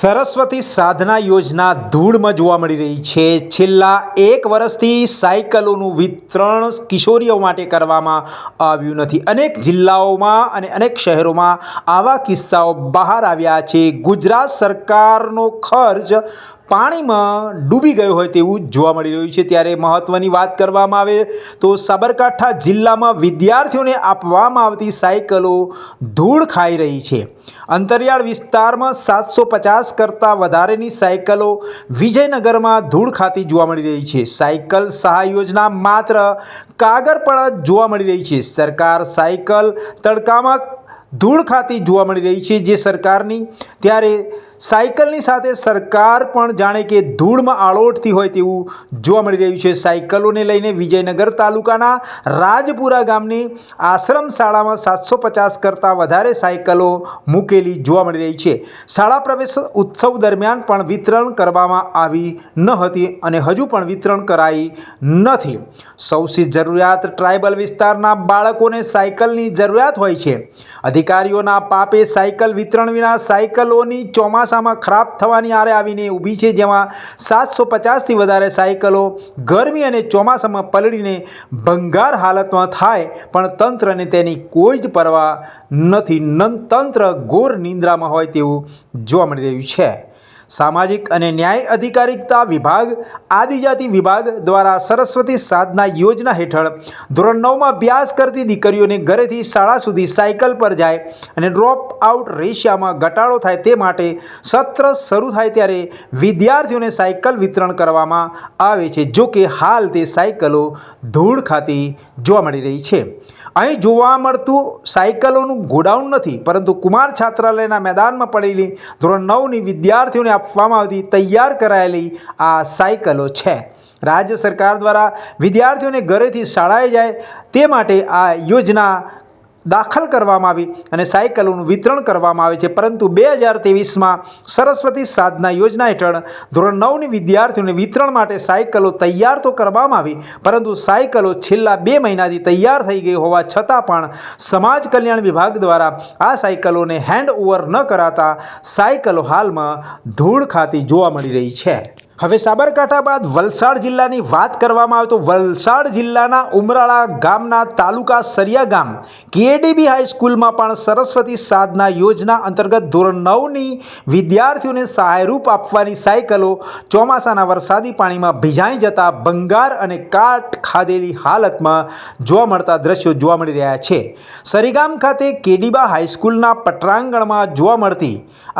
સરસ્વતી સાધના યોજના ધૂળમાં જોવા મળી રહી છે। છેલ્લા એક વર્ષથી સાયકલોનું વિતરણ કિશોરીઓ માટે કરવામાં આવ્યું નથી। અનેક જિલ્લાઓમાં અને અનેક શહેરોમાં આવા કિસ્સાઓ બહાર આવ્યા છે। ગુજરાત સરકારનો ખર્ચ પાણીમાં ડૂબી ગયો હોય તેવું જોવા મળી રહ્યું છે। ત્યારે મહત્વની વાત કરવામાં આવે તો સાબરકાંઠા જિલ્લામાં વિદ્યાર્થીઓને આપવામાં આવતી સાયકલો ધૂળ ખાઈ રહી છે। અંતરિયાળ વિસ્તારમાં 750 કરતાં વધારેની સાયકલો વિજયનગરમાં ધૂળ ખાતી જોવા મળી રહી છે। સાયકલ સહાય યોજના માત્ર કાગળ પર જ જોવા મળી રહી છે। સરકાર સાયકલ તડકામાં ધૂળ ખાતી જોવા મળી રહી છે જે સરકારની, ત્યારે સાયકલની સાથે સરકાર પણ જાણે કે ધૂળમાં આળોટતી હોય તેવું જોવા મળી રહ્યું છે। સાયકલોને લઈને વિજયનગર તાલુકાના રાજપુરા ગામની આશ્રમ શાળામાં 750 કરતાં વધારે સાયકલો મૂકેલી જોવા મળી રહી છે। શાળા પ્રવેશ ઉત્સવ દરમિયાન પણ વિતરણ કરવામાં આવી ન હતી અને હજુ પણ વિતરણ કરાઈ નથી। સૌથી જરૂરિયાત ટ્રાયબલ વિસ્તારના બાળકોને સાયકલની જરૂરિયાત હોય છે। અધિકારીઓના પાપે સાયકલ વિતરણ વિના સાયકલોની ચોમાસામાં ખરાબ થવાની આરે આવીને ઊભી છે, જેમાં 750થી વધારે સાયકલો ગરમી અને ચોમાસામાં પલળીને ભંગાર હાલતમાં થાય પણ તંત્રને તેની કોઈ જ પરવા નથી। તંત્ર ઘોર નિંદ્રામાં હોય તેવું જોવા મળી રહ્યું છે। સામાજિક અને ન્યાય અધિકારિતા વિભાગ, આદિજાતિ વિભાગ દ્વારા સરસ્વતી સાધના યોજના હેઠળ ધોરણ 9માં અભ્યાસ કરતી દીકરીઓને ઘરેથી શાળા સુધી સાયકલ પર જાય અને ડ્રોપ આઉટ રેશિયામાં ઘટાડો થાય તે માટે સત્ર શરૂ થાય ત્યારે વિદ્યાર્થીઓને સાયકલ વિતરણ કરવામાં આવે છે। જો કે હાલ તે સાયકલો ધૂળ ખાતી જોવા મળી રહી છે। અહીં જોવા મળતું સાયકલોનું ગોડાઉન નથી, પરંતુ કુમાર છાત્રાલયના મેદાનમાં પડેલી ધોરણ 9ની વિદ્યાર્થીઓને આપવામાં આવતી તૈયાર કરાયેલી આ સાયકલો છે। રાજ્ય સરકાર દ્વારા વિદ્યાર્થીઓને ઘરેથી શાળાએ જાય તે માટે આ યોજના દાખલ કરવામાં આવી અને સાયકલોનું વિતરણ કરવામાં આવે છે, પરંતુ 2023માં સરસ્વતી સાધના યોજના હેઠળ ધોરણ 9ની વિદ્યાર્થીઓને વિતરણ માટે સાયકલો તૈયાર તો કરવામાં આવી, પરંતુ સાયકલો છેલ્લા 2 મહિનાથી તૈયાર થઈ ગઈ હોવા છતાં પણ સમાજ કલ્યાણ વિભાગ દ્વારા આ સાયકલોને હેન્ડ ઓવર ન કરાતા સાયકલો હાલમાં ધૂળ ખાતી જોવા મળી રહી છે। હવે સાબરકાંઠા બાદ વલસાડ જિલ્લાની વાત કરવામાં આવે તો વલસાડ જિલ્લાના ઉમરાળા ગામના તાલુકા સરિયા ગામ કેડીબી હાઈસ્કૂલમાં પણ સરસ્વતી સાધના યોજના અંતર્ગત ધોરણ 9ની વિદ્યાર્થીઓને સહાયરૂપ આપવાની સાયકલો ચોમાસાના વરસાદી પાણીમાં ભીંજાઈ જતા ભંગાર અને કાટ ખાધેલી હાલતમાં જોવા મળતા દ્રશ્યો જોવા મળી રહ્યા છે। સરીગામ ખાતે કેડીબા હાઈસ્કૂલના પટાંગણમાં જોવા મળતી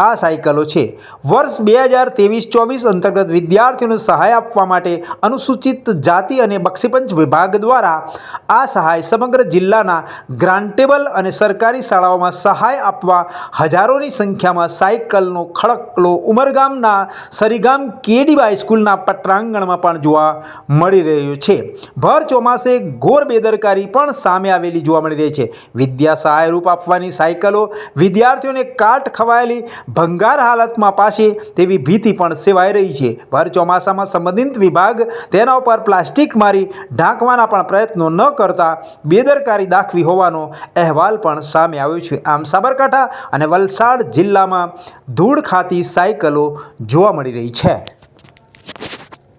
આ સાયકલો છે। વર્ષ 2023-24 અંતર્ગત વિદ્યાર્થીઓને સહાય આપવા માટે અનુસૂચિત જાતિ અને બક્ષીપંચ વિભાગ દ્વારા આ સહાય સમગ્ર જિલ્લાના ગ્રાન્ટેબલ અને સરકારી શાળાઓમાં સહાય આપવા હજારોની સંખ્યામાં સાયકલનો ખડકલો ઉમરગામના સરીગામ કેડીબા હાઈસ્કૂલના પટાંગણમાં પણ જોવા મળી રહ્યો છે। ભર ચોમાસે ઘોર બેદરકારી પણ સામે આવેલી જોવા મળી રહી છે। વિદ્યા સહાયરૂપ આપવાની સાયકલો વિદ્યાર્થીઓને કાટ ખવાયેલી ભંગાર હાલતમાં પાશે તેવી ભીતિ પણ સેવાઈ રહી છે। ભર ચોમાસામાં સંબંધિત વિભાગ તેના ઉપર પ્લાસ્ટિક મારી ઢાંકવાના પણ પ્રયત્નો ન કરતા બેદરકારી દાખવી હોવાનો અહેવાલ પણ સામે આવ્યો છે। આમ સાબરકાંઠા અને વલસાડ જિલ્લામાં ધૂળ ખાતી સાયકલો જોવા મળી રહી છે।